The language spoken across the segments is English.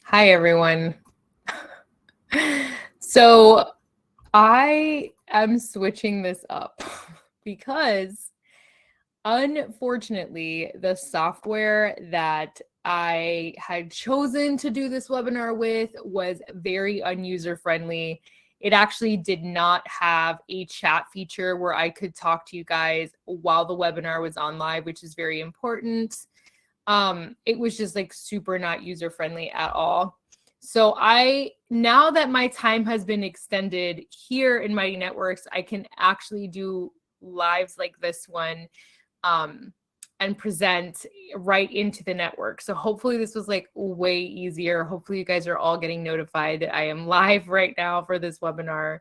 Hi, everyone. So I am switching this up because unfortunately, the software that I had chosen to do this webinar with was very unuser friendly. It actually did not have a chat feature where I could talk to you guys while the webinar was on live, which is very important. It was just like super not user friendly at all. So now that my time has been extended here in Mighty Networks, I can actually do lives like this one and present right into the network. So hopefully this was like way easier. Hopefully you guys are all getting notified that I am live right now for this webinar.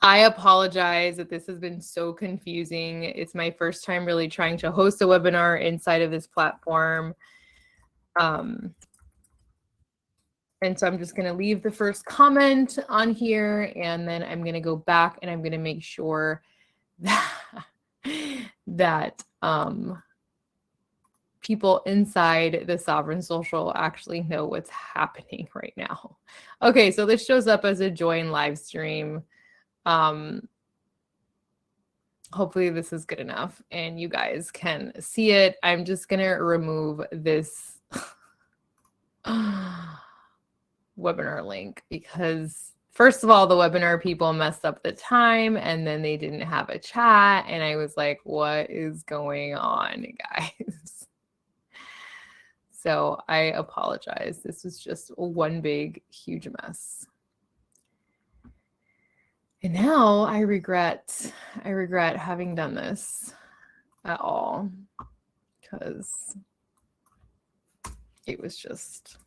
I apologize that this has been so confusing. It's my first time really trying to host a webinar inside of this platform. And so I'm just going to leave the first comment on here, and then I'm going to go back and I'm going to make sure that people inside the Sovereign Social actually know what's happening right now. Okay, so this shows up as a join live stream. Hopefully this is good enough and you guys can see it. I'm just going to remove this webinar link because first of all, the webinar people messed up the time and then they didn't have a chat. And I was like, what is going on, guys? So I apologize. This was just one big, huge mess. And now I regret having done this at all because it was just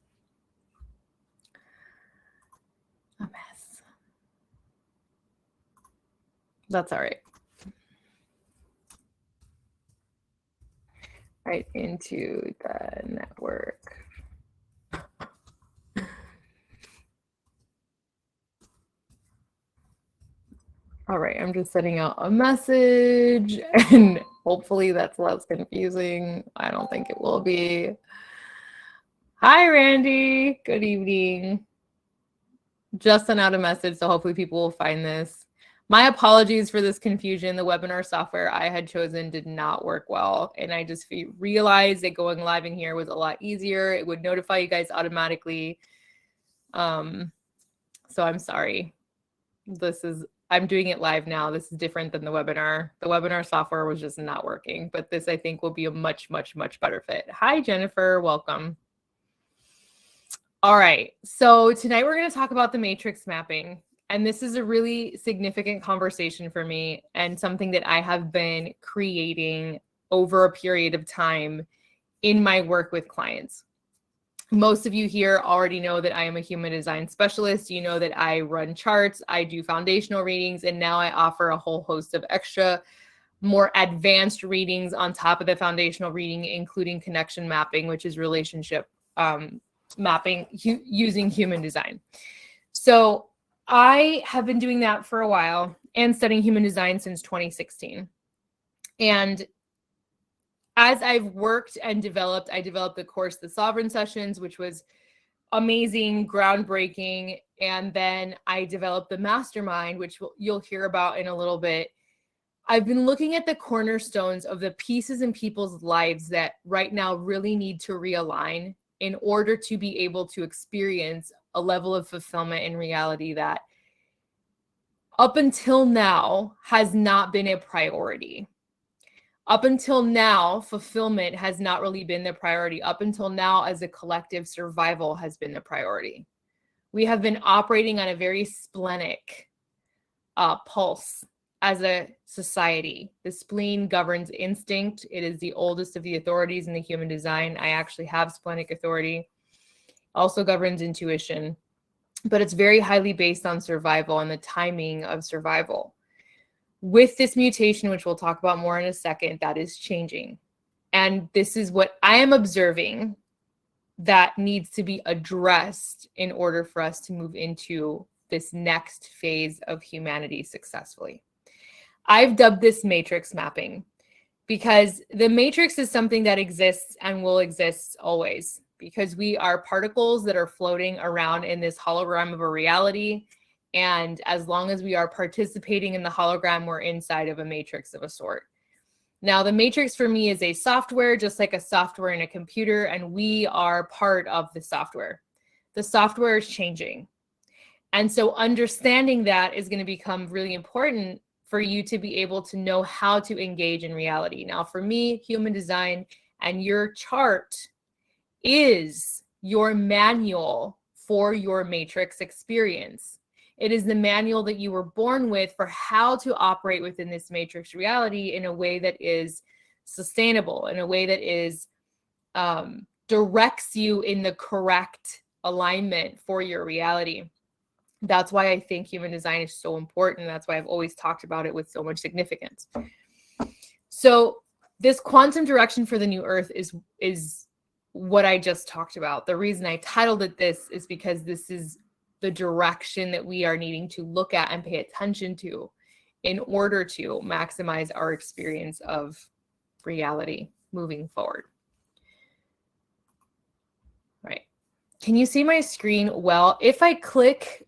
a mess. That's all right. Right into the network. All right, I'm just sending out a message and hopefully that's less confusing. I don't think it will be. Hi, Randy. Good evening. Just sent out a message, so hopefully people will find this. My apologies for this confusion. The webinar software I had chosen did not work well, and I just realized that going live in here was a lot easier. It would notify you guys automatically. So I'm sorry. I'm doing it live now. This is different than the webinar. The webinar software was just not working, but this I think will be a much, much, much better fit. Hi, Jennifer. Welcome. All right. So tonight we're going to talk about the matrix mapping. And this is a really significant conversation for me and something that I have been creating over a period of time in my work with clients. Most of you here already know that I am a human design specialist. You know that I run charts, I do foundational readings, and now I offer a whole host of extra, more advanced readings on top of the foundational reading, including connection mapping, which is relationship mapping using human design. So I have been doing that for a while and studying human design since 2016. And as I've worked and developed, I developed the course, The Sovereign Sessions, which was amazing, groundbreaking. And then I developed the Mastermind, which you'll hear about in a little bit. I've been looking at the cornerstones of the pieces in people's lives that right now really need to realign in order to be able to experience a level of fulfillment in reality that up until now has not been a priority. Up until now, fulfillment has not really been the priority. Up until now, as a collective, survival has been the priority. We have been operating on a very splenic pulse as a society. The spleen governs instinct. It is the oldest of the authorities in the human design. I actually have splenic authority. Also governs intuition, but it's very highly based on survival and the timing of survival. With this mutation, which we'll talk about more in a second, that is changing. And this is what I am observing that needs to be addressed in order for us to move into this next phase of humanity successfully. I've dubbed this matrix mapping because the matrix is something that exists and will exist always. because we are particles that are floating around in this hologram of a reality. And as long as we are participating in the hologram, we're inside of a matrix of a sort. Now, the matrix for me is a software, just like a software in a computer, and we are part of the software. The software is changing. And so understanding that is going to become really important for you to be able to know how to engage in reality. Now, for me, human design and your chart is your manual for your matrix experience. It is the manual that you were born with for how to operate within this matrix reality in a way that is sustainable, in a way that is directs you in the correct alignment for your reality. That's why I think human design is so important. That's why I've always talked about it with so much significance. So this quantum direction for the new earth is what I just talked about. The reason I titled it this is because this is the direction that we are needing to look at and pay attention to in order to maximize our experience of reality moving forward. Right. Can you see my screen well? If I click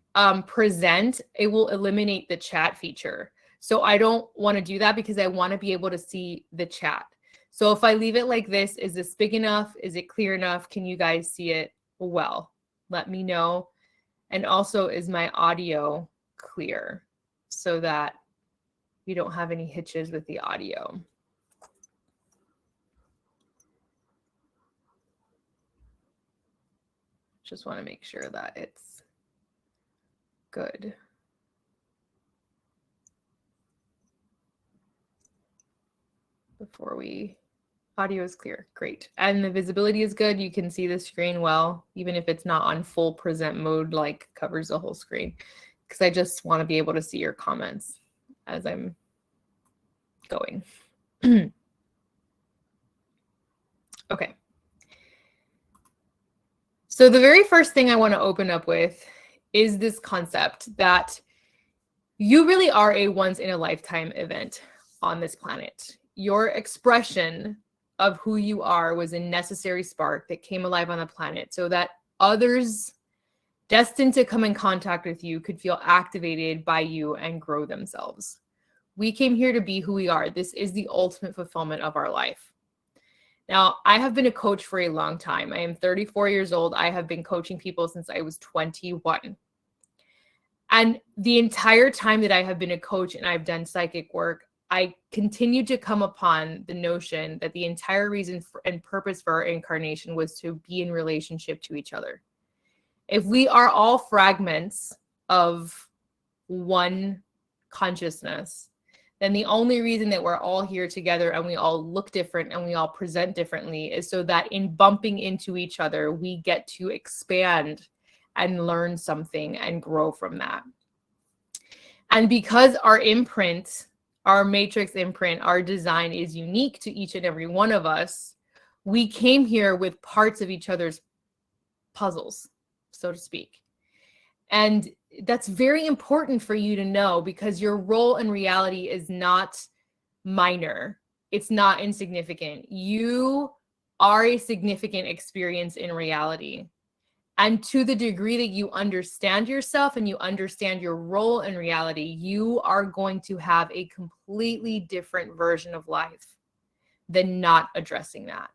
present, it will eliminate the chat feature. So I don't want to do that because I want to be able to see the chat. So if I leave it like this, is this big enough? Is it clear enough? Can you guys see it well? Let me know. And also, is my audio clear so that we don't have any hitches with the audio? Just want to make sure that it's good. Before audio is clear, great. And the visibility is good. You can see the screen well, even if it's not on full present mode, like covers the whole screen, because I just want to be able to see your comments as I'm going. Okay. So the very first thing I want to open up with is this concept that you really are a once in a lifetime event on this planet. Your expression of who you are was a necessary spark that came alive on the planet so that others destined to come in contact with you could feel activated by you and grow themselves. We came here to be who we are. This is the ultimate fulfillment of our life. Now, I have been a coach for a long time. I am 34 years old. I have been coaching people since I was 21. And the entire time that I have been a coach and I've done psychic work, I continue to come upon the notion that the entire reason and purpose for our incarnation was to be in relationship to each other. If we are all fragments of one consciousness, then the only reason that we're all here together and we all look different and we all present differently is so that in bumping into each other, we get to expand and learn something and grow from that. And because our imprint, our matrix imprint, our design is unique to each and every one of us, we came here with parts of each other's puzzles, so to speak. And that's very important for you to know because your role in reality is not minor. It's not insignificant. You are a significant experience in reality. And to the degree that you understand yourself and you understand your role in reality, you are going to have a completely different version of life than not addressing that.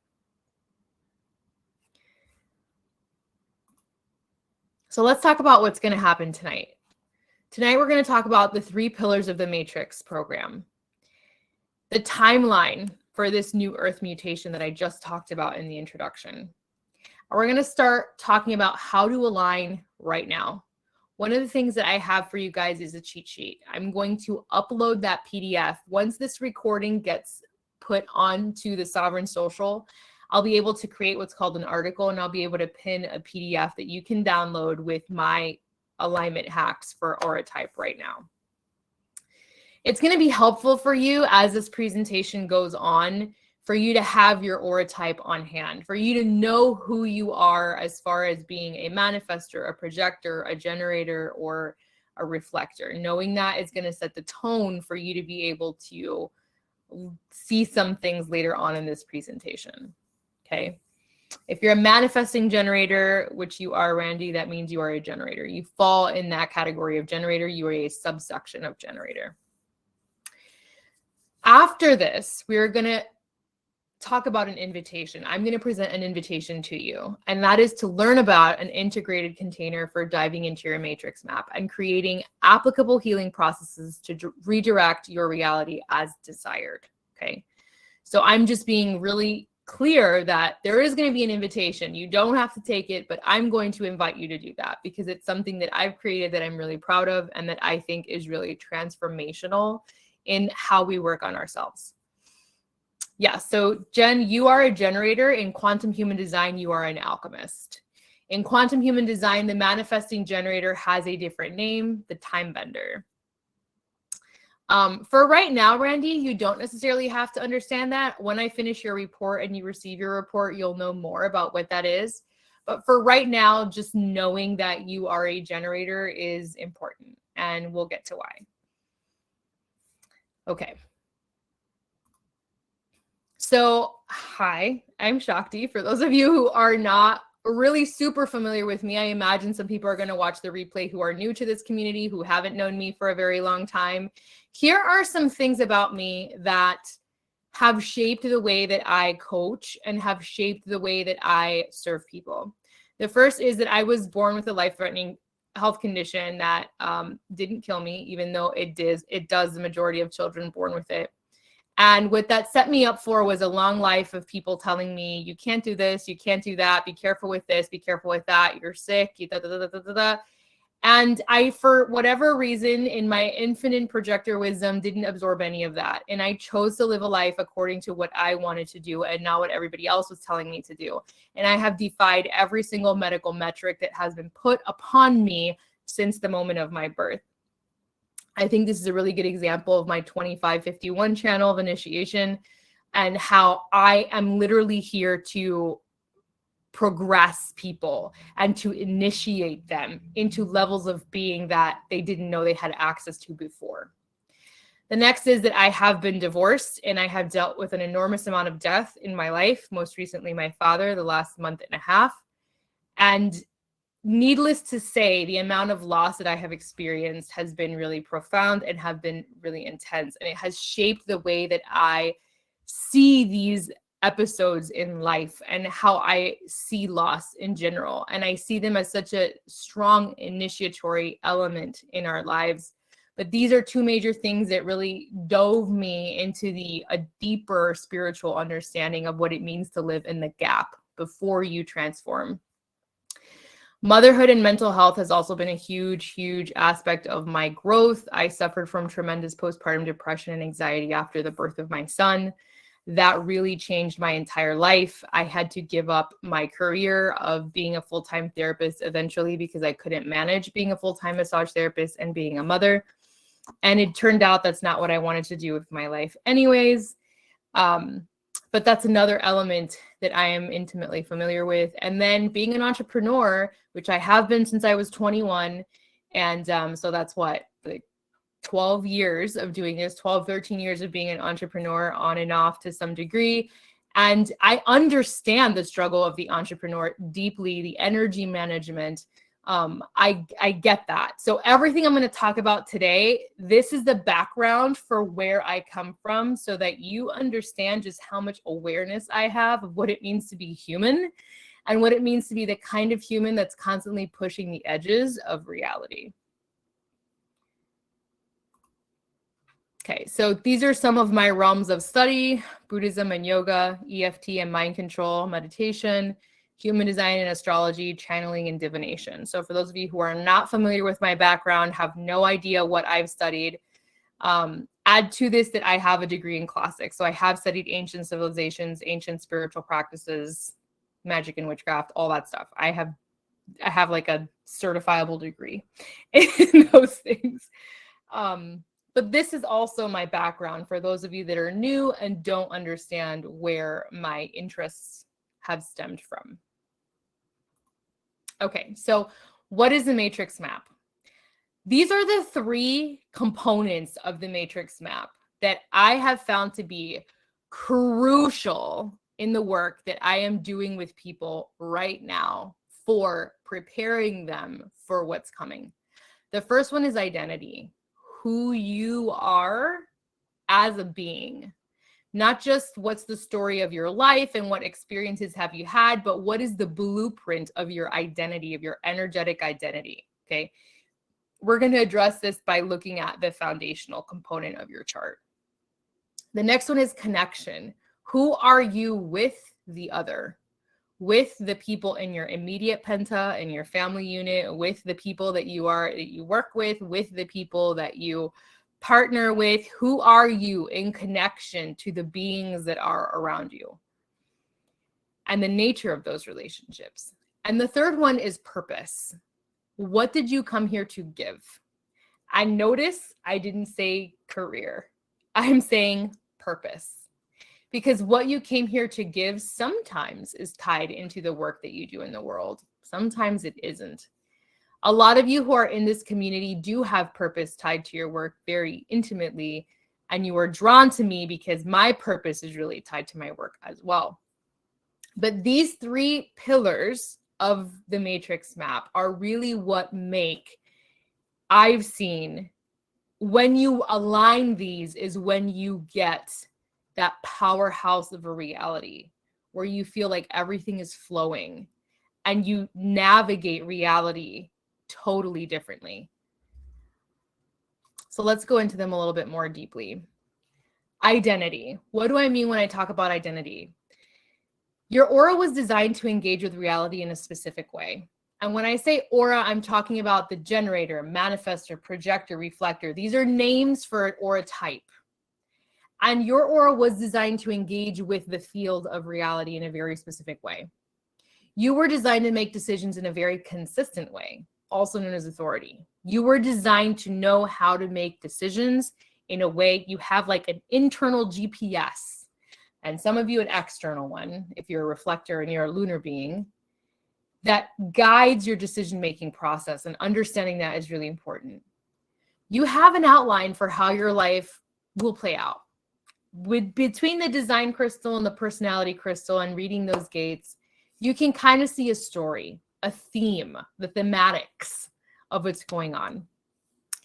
So let's talk about what's going to happen tonight. Tonight, we're going to talk about the 3 pillars of the Matrix program. The timeline for this new Earth mutation that I just talked about in the introduction. We're going to start talking about how to align right now. One of the things that I have for you guys is a cheat sheet. I'm going to upload that PDF. Once this recording gets put onto the Sovereign Social, I'll be able to create what's called an article, and I'll be able to pin a PDF that you can download with my alignment hacks for aura type right now. It's going to be helpful for you as this presentation goes on, for you to have your aura type on hand, for you to know who you are as far as being a manifestor, a projector, a generator, or a reflector. Knowing that is going to set the tone for you to be able to see some things later on in this presentation. Okay. If you're a manifesting generator, which you are, Randy, that means you are a generator. You fall in that category of generator. You are a subsection of generator. After this, we're going to talk about an invitation. I'm going to present an invitation to you, and that is to learn about an integrated container for diving into your matrix map and creating applicable healing processes to redirect your reality as desired. Okay. So I'm just being really clear that there is going to be an invitation. You don't have to take it, but I'm going to invite you to do that because it's something that I've created that I'm really proud of and that I think is really transformational in how we work on ourselves. Yeah, so Jen, you are a generator. In quantum human design, you are an alchemist. In quantum human design, the manifesting generator has a different name, the time bender. For right now, Randy, you don't necessarily have to understand that. When I finish your report and you receive your report, you'll know more about what that is. But for right now, just knowing that you are a generator is important, and we'll get to why. Okay. So, hi, I'm Shakti. For those of you who are not really super familiar with me, I imagine some people are going to watch the replay who are new to this community, who haven't known me for a very long time. Here are some things about me that have shaped the way that I coach and have shaped the way that I serve people. The first is that I was born with a life-threatening health condition that didn't kill me, even though it does the majority of children born with it. And what that set me up for was a long life of people telling me, you can't do this, you can't do that, be careful with this, be careful with that, you're sick, you da, da, da, da, da, da. And I, for whatever reason, in my infinite projector wisdom, didn't absorb any of that. And I chose to live a life according to what I wanted to do and not what everybody else was telling me to do. And I have defied every single medical metric that has been put upon me since the moment of my birth. I think this is a really good example of my 2551 channel of initiation and how I am literally here to progress people and to initiate them into levels of being that they didn't know they had access to before. The next is that I have been divorced and I have dealt with an enormous amount of death in my life, most recently my father, the last month and a half. And needless to say, the amount of loss that I have experienced has been really profound and have been really intense. And it has shaped the way that I see these episodes in life and how I see loss in general. And I see them as such a strong initiatory element in our lives. But these are two major things that really dove me into a deeper spiritual understanding of what it means to live in the gap before you transform. Motherhood and mental health has also been a huge, huge aspect of my growth. I suffered from tremendous postpartum depression and anxiety after the birth of my son. That really changed my entire life. I had to give up my career of being a full-time therapist eventually because I couldn't manage being a full-time massage therapist and being a mother. And it turned out that's not what I wanted to do with my life anyways. But that's another element that I am intimately familiar with. And then being an entrepreneur, which I have been since I was 21. And so that's what, like 12 years of doing this, 12, 13 years of being an entrepreneur on and off to some degree. And I understand the struggle of the entrepreneur deeply, the energy management. I get that. So everything I'm going to talk about today, this is the background for where I come from so that you understand just how much awareness I have of what it means to be human and what it means to be the kind of human that's constantly pushing the edges of reality. Okay, so these are some of my realms of study: Buddhism and yoga, EFT and mind control, meditation, human design and astrology, channeling and divination. So for those of you who are not familiar with my background, have no idea what I've studied, add to this that I have a degree in classics. So I have studied ancient civilizations, ancient spiritual practices, magic and witchcraft, all that stuff. I have like a certifiable degree in those things. But this is also my background for those of you that are new and don't understand where my interests have stemmed from. Okay, so what is the matrix map? These are the three components of the matrix map that I have found to be crucial in the work that I am doing with people right now for preparing them for what's coming. The first one is identity, who you are as a being, not just what's the story of your life and what experiences have you had, but what is the blueprint of your identity, of your energetic identity. Okay. We're going to address this by looking at the foundational component of your chart. The next one is connection. Who are you with the other? With the people in your immediate penta, in your family unit, with the people that you work with the people that you partner with. Who are you in connection to the beings that are around you? And the nature of those relationships. And the third one is purpose. What did you come here to give? And notice I didn't say career. I'm saying purpose. Because what you came here to give sometimes is tied into the work that you do in the world. Sometimes it isn't. A lot of you who are in this community do have purpose tied to your work very intimately, and you are drawn to me because my purpose is really tied to my work as well. But these three pillars of the matrix map are really what make, I've seen, when you align these is when you get that powerhouse of a reality where you feel like everything is flowing and you navigate reality totally differently. So let's go into them a little bit more deeply. Identity. What do I mean when I talk about identity? Your aura was designed to engage with reality in a specific way. And when I say aura, I'm talking about the generator, manifestor, projector, reflector. These are names for an aura type. And your aura was designed to engage with the field of reality in a very specific way. You were designed to make decisions in a very consistent way, also known as authority. You were designed to know how to make decisions in a way you have like an internal GPS, and some of you an external one, if you're a reflector and you're a lunar being, that guides your decision-making process, and understanding that is really important. You have an outline for how your life will play out. Between the design crystal and the personality crystal and reading those gates, you can kind of see a story, a theme, the thematics of what's going on.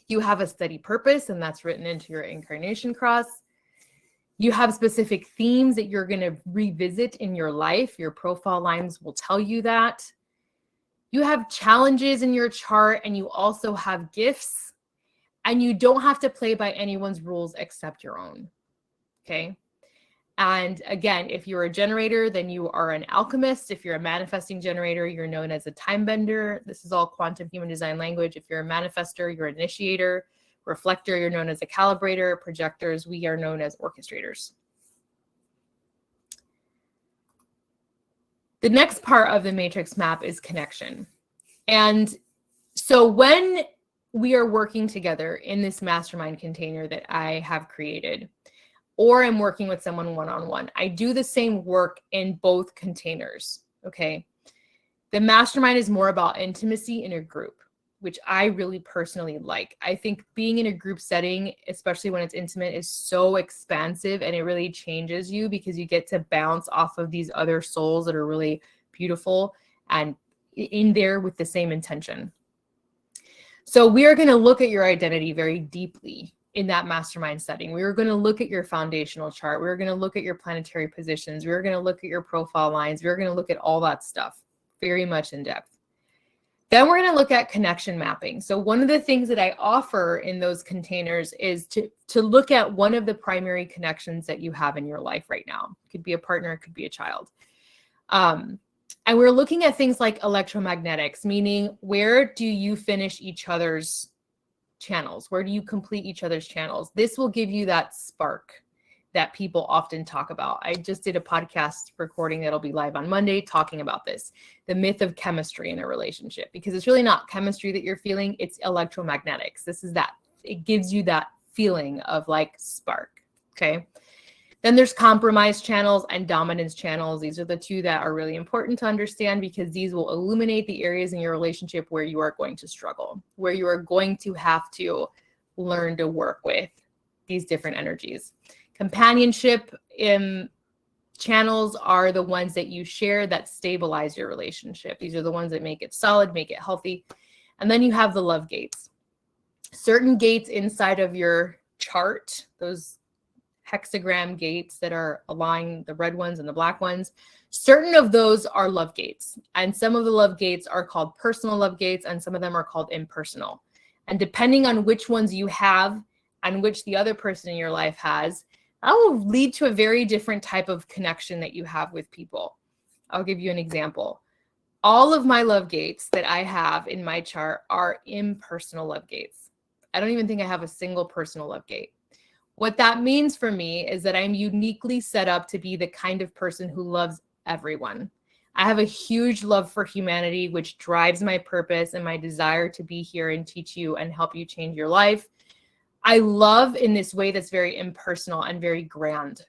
You have a steady purpose, and that's written into your incarnation cross. You have specific themes that you're going to revisit in your life. Your profile lines will tell you that. You have challenges in your chart, and you also have gifts, and you don't have to play by anyone's rules except your own. Okay. And again, if you're a generator, then you are an alchemist. If you're a manifesting generator, you're known as a time bender. This is all quantum human design language. If you're a manifestor, you're an initiator. Reflector, you're known as a calibrator. Projectors, we are known as orchestrators. The next part of the matrix map is connection. And so when we are working together in this mastermind container that I have created, or I'm working with someone one-on-one, I do the same work in both containers, okay? The mastermind is more about intimacy in a group, which I really personally like. I think being in a group setting, especially when it's intimate, is so expansive, and it really changes you because you get to bounce off of these other souls that are really beautiful and in there with the same intention. So we are going to look at your identity very deeply in that mastermind setting. We are going to look at your foundational chart. We're going to look at your planetary positions. We're going to look at your profile lines. We're going to look at all that stuff very much in depth. Then we're going to look at connection mapping. So one of the things that I offer in those containers is to look at one of the primary connections that you have in your life right now. It could be a partner, it could be a child. And we're looking at things like electromagnetics, meaning where do you finish each other's channels? Where do you complete each other's channels? This will give you that spark that people often talk about. I just did a podcast recording that'll be live on Monday talking about this, the myth of chemistry in a relationship, because it's really not chemistry that you're feeling, it's electromagnetics. This is that. It gives you that feeling of like spark, okay? Then there's compromise channels and dominance channels. These are the two that are really important to understand because these will illuminate the areas in your relationship where you are going to struggle, where you are going to have to learn to work with these different energies. Companionship, Channels are the ones that you share that stabilize your relationship. These are the ones that make it solid, make it healthy. And then you have the love gates. Certain gates inside of your chart, those hexagram gates that are aligned, the red ones and the black ones, certain of those are love gates. And some of the love gates are called personal love gates, and some of them are called impersonal. And depending on which ones you have and which the other person in your life has, that will lead to a very different type of connection that you have with people. I'll give you an example. All of my love gates that I have in my chart are impersonal love gates. I don't even think I have a single personal love gate. What that means for me is that I'm uniquely set up to be the kind of person who loves everyone. I have a huge love for humanity, which drives my purpose and my desire to be here and teach you and help you change your life. I love in this way that's very impersonal and very grand.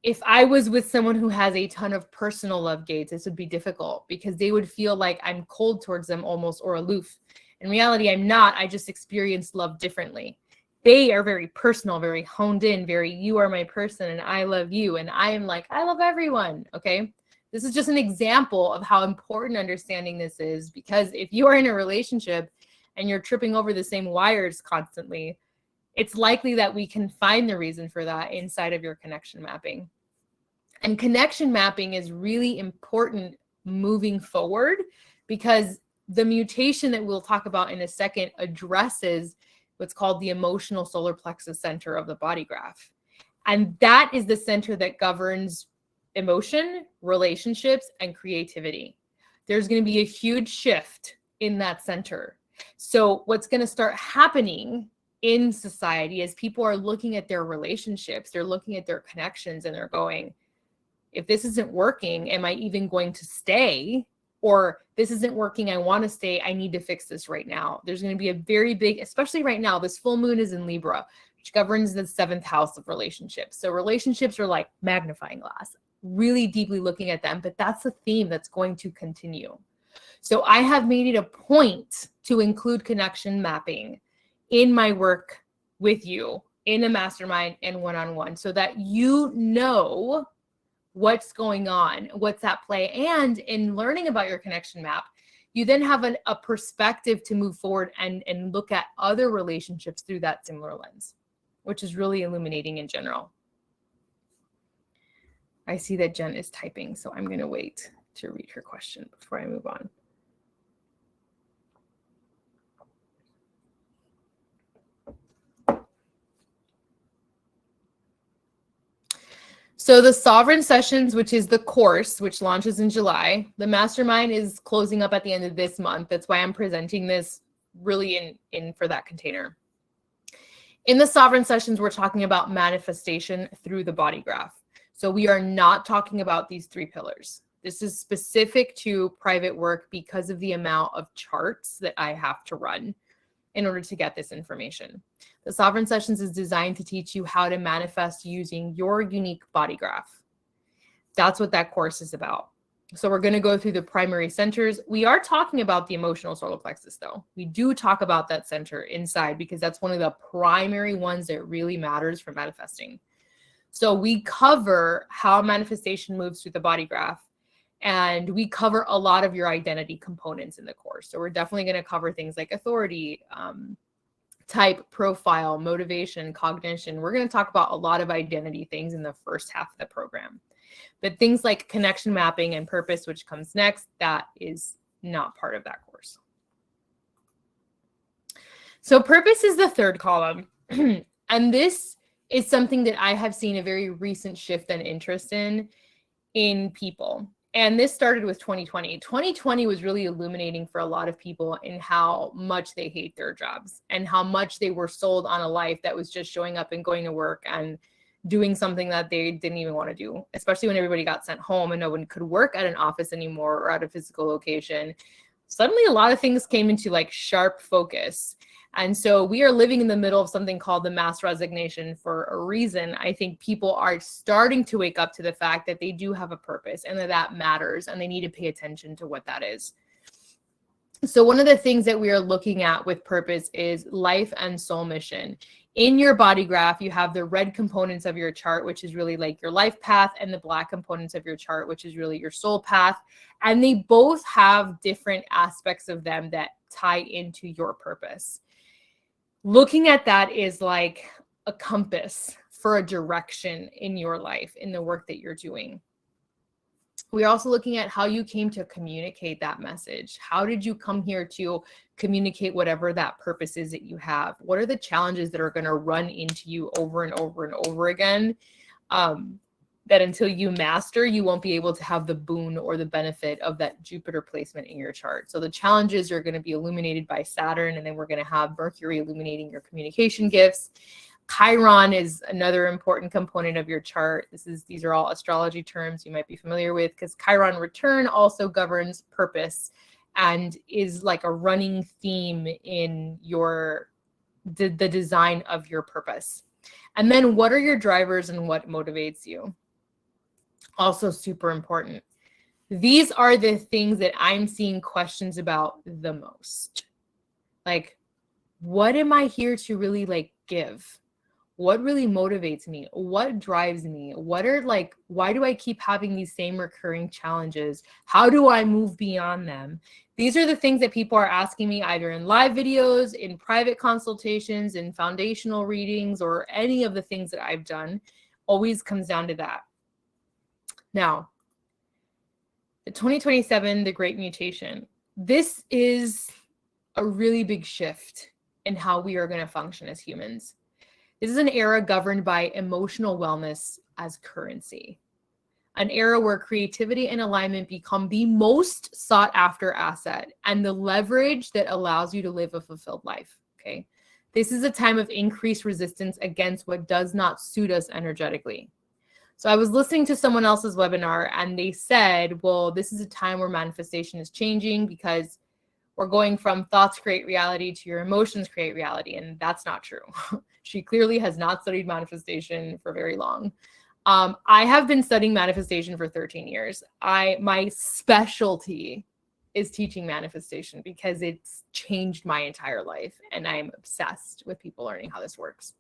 If I was with someone who has a ton of personal love gates, this would be difficult because they would feel like I'm cold towards them almost, or aloof. In reality, I'm not. I just experience love differently. They are very personal, very honed in, very, you are my person and I love you. And I am like, I love everyone. Okay. This is just an example of how important understanding this is, because if you are in a relationship and you're tripping over the same wires constantly, it's likely that we can find the reason for that inside of your connection mapping. And connection mapping is really important moving forward, because the mutation that we'll talk about in a second addresses what's called the emotional solar plexus center of the body graph. And that is the center that governs emotion, relationships, and creativity. There's going to be a huge shift in that center. So what's going to start happening in society is people are looking at their relationships, they're looking at their connections, and they're going, if this isn't working, am I even going to stay? Or this isn't working, I want to stay, I need to fix this right now. There's going to be a very big, especially right now, this full moon is in Libra, which governs the 7th house of relationships. So relationships are like magnifying glass, really deeply looking at them, but that's a theme that's going to continue. So I have made it a point to include connection mapping in my work with you, in a mastermind and one-on-one, so that you know what's going on, what's at play. And in learning about your connection map, you then have a perspective to move forward and look at other relationships through that similar lens, which is really illuminating in general. I see that Jen is typing, so I'm going to wait to read her question before I move on. So the Sovereign Sessions, which is the course, which launches in July, the Mastermind is closing up at the end of this month. That's why I'm presenting this really in for that container. In the Sovereign Sessions, we're talking about manifestation through the body graph. So we are not talking about these 3 pillars. This is specific to private work because of the amount of charts that I have to run in order to get this information. The Sovereign Sessions is designed to teach you how to manifest using your unique body graph. That's what that course is about. So we're going to go through the primary centers. We are talking about the emotional solar plexus, though. We do talk about that center inside because that's one of the primary ones that really matters for manifesting. So we cover how manifestation moves through the body graph, and we cover a lot of your identity components in the course. So we're definitely going to cover things like authority, type, profile, motivation, cognition. We're going to talk about a lot of identity things in the first half of the program. But things like connection mapping and purpose, which comes next, that is not part of that course. So purpose is the 3rd column. And this is something that I have seen a very recent shift and interest in people. And this started with 2020. 2020 was really illuminating for a lot of people in how much they hate their jobs and how much they were sold on a life that was just showing up and going to work and doing something that they didn't even want to do, especially when everybody got sent home and no one could work at an office anymore or at a physical location. Suddenly, a lot of things came into like sharp focus. And so we are living in the middle of something called the mass resignation for a reason. I think people are starting to wake up to the fact that they do have a purpose and that matters, and they need to pay attention to what that is. So one of the things that we are looking at with purpose is life and soul mission. In your body graph, you have the red components of your chart, which is really like your life path, and the black components of your chart, which is really your soul path. And they both have different aspects of them that tie into your purpose. Looking at that is like a compass for a direction in your life, in the work that you're doing. We're also looking at how you came to communicate that message. How did you come here to communicate whatever that purpose is that you have? What are the challenges that are going to run into you over and over and over again? That until you master, you won't be able to have the boon or the benefit of that Jupiter placement in your chart. So the challenges are going to be illuminated by Saturn, and then we're going to have Mercury illuminating your communication gifts. Chiron is another important component of your chart. These are all astrology terms you might be familiar with, because Chiron return also governs purpose and is like a running theme in the design of your purpose. And then what are your drivers and what motivates you? Also super important. These are the things that I'm seeing questions about the most. Like, what am I here to really like give? What really motivates me? What drives me? Why do I keep having these same recurring challenges? How do I move beyond them? These are the things that people are asking me either in live videos, in private consultations, in foundational readings, or any of the things that I've done. Always comes down to that. Now, the 2027, the Great Mutation. This is a really big shift in how we are going to function as humans. This is an era governed by emotional wellness as currency, an era where creativity and alignment become the most sought after asset and the leverage that allows you to live a fulfilled life. Okay. This is a time of increased resistance against what does not suit us energetically. So I was listening to someone else's webinar and they said, well, this is a time where manifestation is changing because we're going from thoughts create reality to your emotions create reality. And that's not true. She clearly has not studied manifestation for very long. I have been studying manifestation for 13 years. My specialty is teaching manifestation because it's changed my entire life. And I'm obsessed with people learning how this works.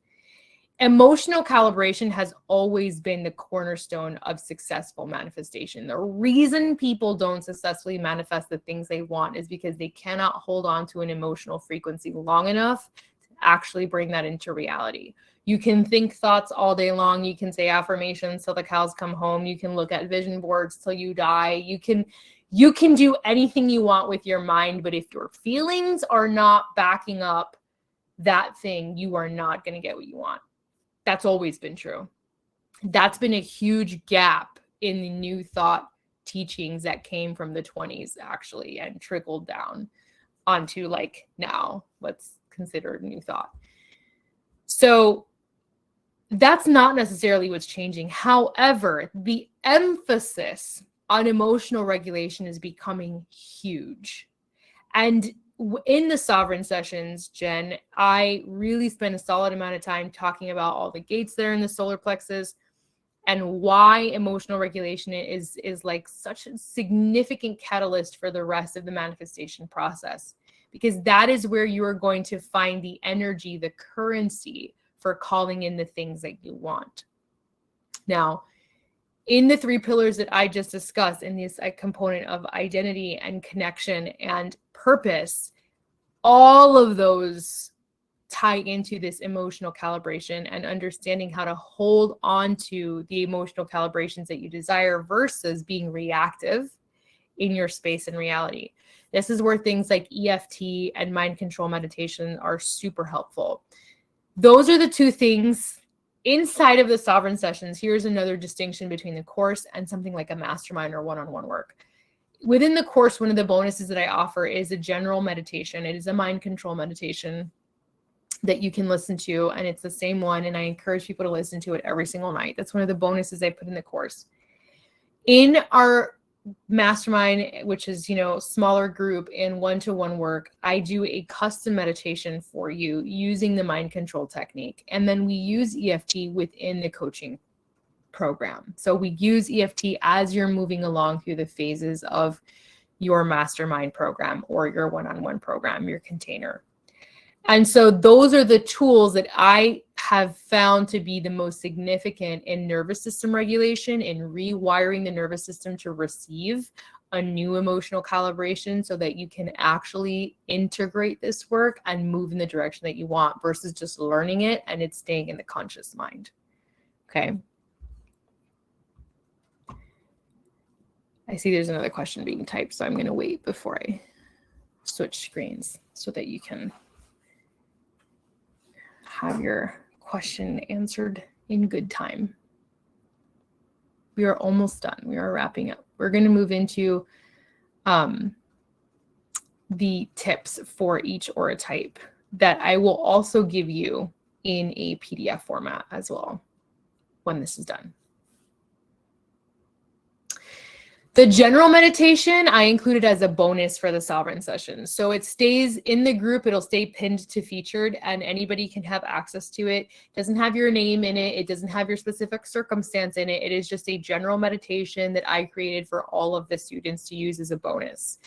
Emotional calibration has always been the cornerstone of successful manifestation. The reason people don't successfully manifest the things they want is because they cannot hold on to an emotional frequency long enough to actually bring that into reality. You can think thoughts all day long. You can say affirmations till the cows come home. You can look at vision boards till you die. You can do anything you want with your mind, but if your feelings are not backing up that thing, you are not going to get what you want. That's always been true. That's been a huge gap in the new thought teachings that came from the 20s, actually, and trickled down onto like now what's considered new thought. So that's not necessarily what's changing. However, the emphasis on emotional regulation is becoming huge. And in the sovereign sessions, Jen, I really spent a solid amount of time talking about all the gates there in the solar plexus and why emotional regulation is like such a significant catalyst for the rest of the manifestation process, because that is where you are going to find the energy, the currency for calling in the things that you want. Now, in the 3 pillars that I just discussed, in this component of identity and connection and purpose, all of those tie into this emotional calibration and understanding how to hold on to the emotional calibrations that you desire versus being reactive in your space and reality. This is where things like EFT and mind control meditation are super helpful. Those are the 2 things inside of the sovereign sessions. Here's another distinction between the course and something like a mastermind or one-on-one work. Within the course, one of the bonuses that I offer is a general meditation. It is a mind control meditation that you can listen to, and it's the same one, and I encourage people to listen to it every single night. That's one of the bonuses I put in the course. In our mastermind, which is, smaller group in one-to-one work, I do a custom meditation for you using the mind control technique. And then we use EFT within the coaching program. So we use EFT as you're moving along through the phases of your mastermind program or your one-on-one program, your container. And so those are the tools that I have found to be the most significant in nervous system regulation, in rewiring the nervous system to receive a new emotional calibration so that you can actually integrate this work and move in the direction that you want versus just learning it and it's staying in the conscious mind. Okay. I see there's another question being typed, so I'm going to wait before I switch screens so that you can have your question answered in good time. We are almost done. We are wrapping up. We're going to move into the tips for each aura type that I will also give you in a PDF format as well when this is done. The general meditation I included as a bonus for the sovereign session. So it stays in the group. It'll stay pinned to featured and anybody can have access to it. It doesn't have your name in it. It doesn't have your specific circumstance in it. It is just a general meditation that I created for all of the students to use as a bonus.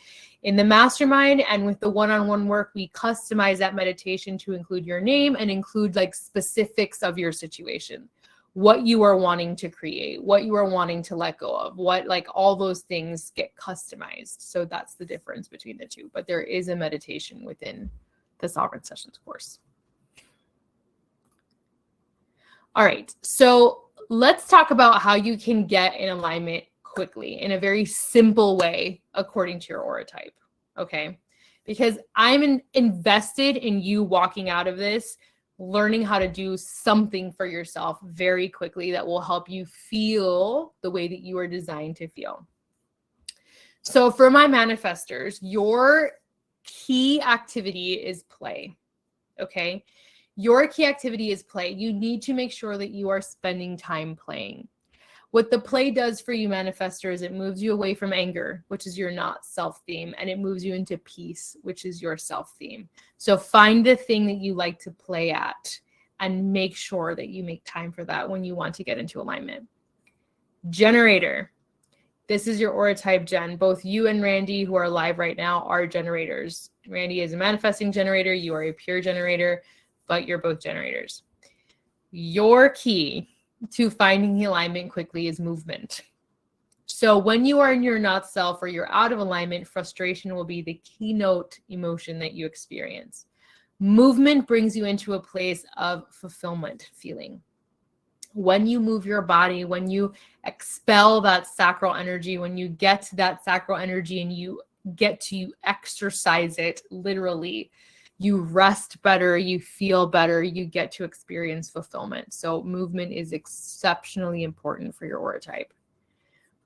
In the mastermind and with the one-on-one work, we customize that meditation to include your name and include like specifics of your situation. What you are wanting to create, what you are wanting to let go of, what like all those things get customized. So that's the difference between the two. But there is a meditation within the Sovereign Sessions course. All right, so let's talk about how you can get in alignment quickly in a very simple way according to your aura type, okay? Because I'm invested in you walking out of this learning how to do something for yourself very quickly that will help you feel the way that you are designed to feel. So for my manifestors, your key activity is play, okay? Your key activity is play. You need to make sure that you are spending time playing. What the play does for you, manifestor, is it moves you away from anger, which is your not self theme, and it moves you into peace, which is your self theme. So find the thing that you like to play at and make sure that you make time for that when you want to get into alignment. Generator. This is your aura type, Jen. Both you and Randy, who are live right now, are generators. Randy is a manifesting generator. You are a pure generator, but you're both generators. Your key to finding the alignment quickly is movement. So when you are in your not self or you're out of alignment, frustration will be the keynote emotion that you experience. Movement brings you into a place of fulfillment feeling. When you move your body, when you expel that sacral energy, when you get to that sacral energy and you get to exercise it literally, you rest better, you feel better, you get to experience fulfillment. So movement is exceptionally important for your aura type.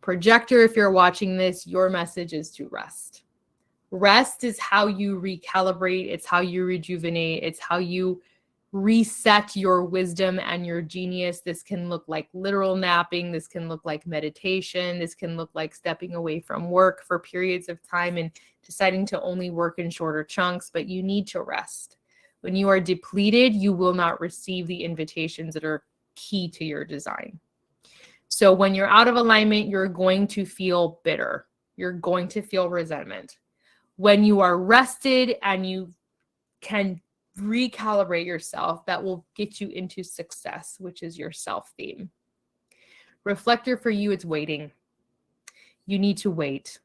Projector, if you're watching this, your message is to rest. Rest is how you recalibrate, it's how you rejuvenate, it's how you reset your wisdom and your genius. This can look like literal napping, this can look like meditation, this can look like stepping away from work for periods of time and deciding to only work in shorter chunks, but you need to rest. When you are depleted, you will not receive the invitations that are key to your design. So when you're out of alignment, you're going to feel bitter. You're going to feel resentment. When you are rested and you can recalibrate yourself, that will get you into success, which is your self theme. Reflector for you, it's waiting. You need to wait.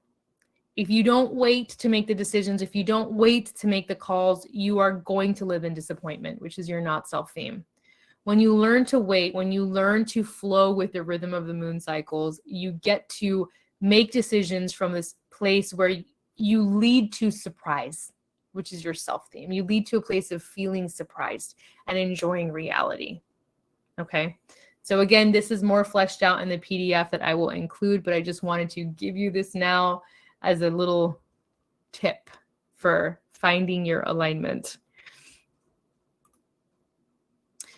If you don't wait to make the decisions, if you don't wait to make the calls, you are going to live in disappointment, which is your not self theme. When you learn to wait, when you learn to flow with the rhythm of the moon cycles, you get to make decisions from this place where you lead to surprise, which is your self theme. You lead to a place of feeling surprised and enjoying reality. Okay. So again, this is more fleshed out in the PDF that I will include, but I just wanted to give you this now as a little tip for finding your alignment.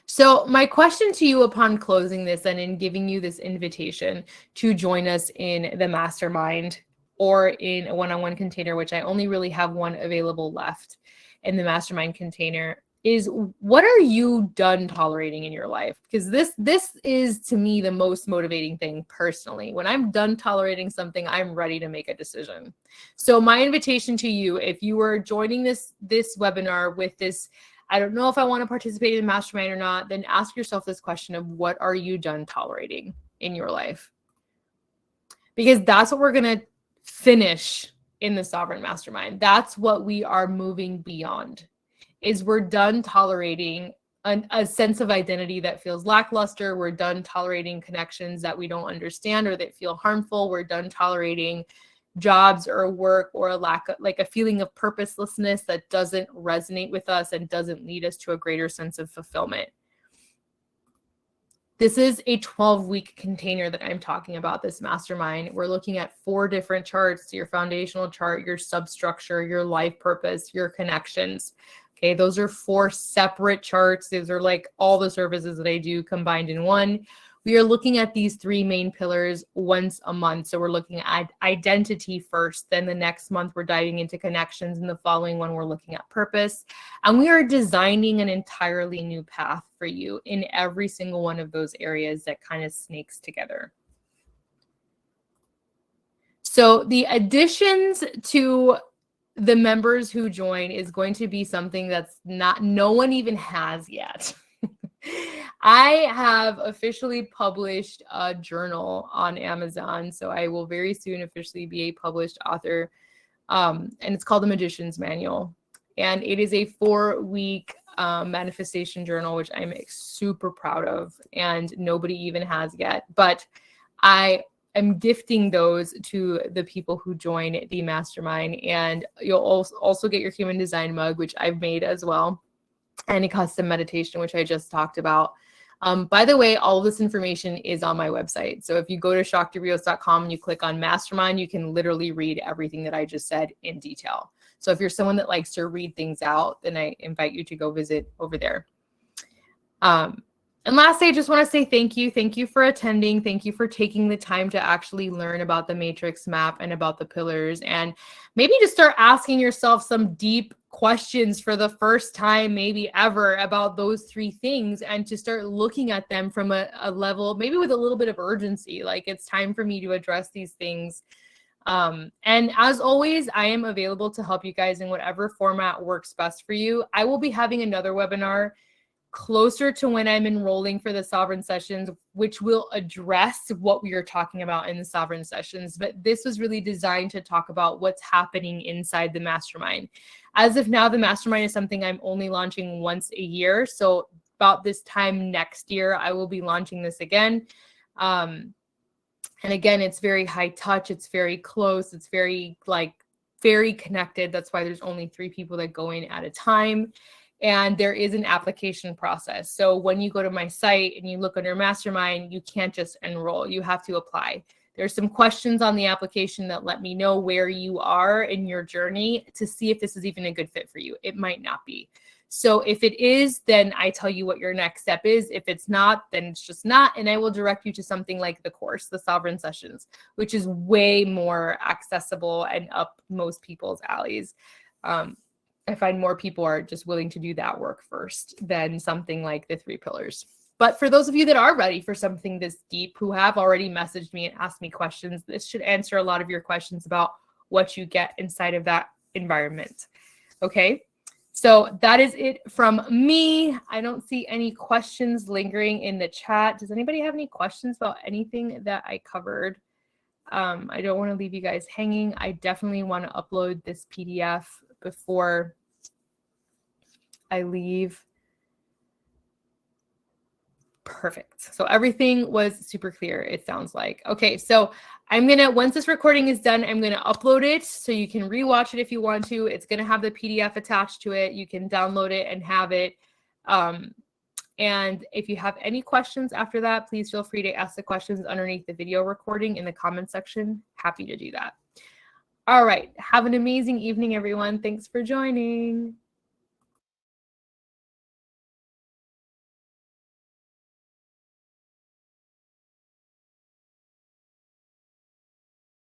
So my question to you upon closing this and in giving you this invitation to join us in the mastermind or in a one-on-one container, which I only really have one available left in the mastermind container, is what are you done tolerating in your life? Because this is to me the most motivating thing personally. When I'm done tolerating something, I'm ready to make a decision. So my invitation to you, if you are joining this webinar with this I don't know if I want to participate in Mastermind or not, then ask yourself this question of what are you done tolerating in your life? Because that's what we're going to finish in the Sovereign Mastermind. That's what we are moving beyond, is we're done tolerating a sense of identity that feels lackluster. We're done tolerating connections that we don't understand or that feel harmful. We're done tolerating jobs or work or a feeling of purposelessness that doesn't resonate with us and doesn't lead us to a greater sense of fulfillment. This is a 12-week container that I'm talking about, this mastermind. We're looking at 4 different charts: your foundational chart, your substructure, your life purpose, your connections. Okay, those are 4 separate charts. These are like all the services that I do combined in one. We are looking at these 3 main pillars once a month. So we're looking at identity first. Then the next month, we're diving into connections. And the following one, we're looking at purpose. And we are designing an entirely new path for you in every single one of those areas that kind of snakes together. So the additions to the members who join is going to be something that's no one even has yet. I have officially published a journal on Amazon, so I will very soon officially be a published author, and it's called The Magician's Manual, and it is a 4-week manifestation journal, which I'm super proud of, and nobody even has yet, but I am gifting those to the people who join the mastermind, and you'll also get your human design mug, which I've made as well, and a custom meditation, which I just talked about. By the way, all of this information is on my website. So if you go to shaktibrios.com and you click on Mastermind, you can literally read everything that I just said in detail. So if you're someone that likes to read things out, then I invite you to go visit over there. And lastly, I just want to say thank you. Thank you for attending. Thank you for taking the time to actually learn about the matrix map and about the pillars, and maybe just start asking yourself some deep questions for the first time, maybe ever, about those 3 things, and to start looking at them from a level, maybe with a little bit of urgency, like it's time for me to address these things. And as always, I am available to help you guys in whatever format works best for you. I will be having another webinar closer to when I'm enrolling for the Sovereign Sessions, which will address what we are talking about in the Sovereign Sessions. But this was really designed to talk about what's happening inside the mastermind. As of now, the mastermind is something I'm only launching once a year. So about this time next year, I will be launching this again. And again, it's very high touch. It's very close. It's very connected. That's why there's only 3 people that go in at a time. And there is an application process. So when you go to my site and you look under Mastermind, you can't just enroll. You have to apply. There's some questions on the application that let me know where you are in your journey to see if this is even a good fit for you. It might not be. So if it is, then I tell you what your next step is. If it's not, then it's just not. And I will direct you to something like the course, the Sovereign Sessions, which is way more accessible and up most people's alleys. I find more people are just willing to do that work first than something like the 3 pillars. But for those of you that are ready for something this deep, who have already messaged me and asked me questions, this should answer a lot of your questions about what you get inside of that environment. Okay, so that is it from me. I don't see any questions lingering in the chat. Does anybody have any questions about anything that I covered? I don't want to leave you guys hanging. I definitely want to upload this PDF before I leave. Perfect. So everything was super clear, it sounds like. Okay, so once this recording is done, I'm gonna upload it so you can rewatch it if you want to. It's gonna have the PDF attached to it. You can download it and have it. And if you have any questions after that, please feel free to ask the questions underneath the video recording in the comment section. Happy to do that. All right. Have an amazing evening, everyone. Thanks for joining.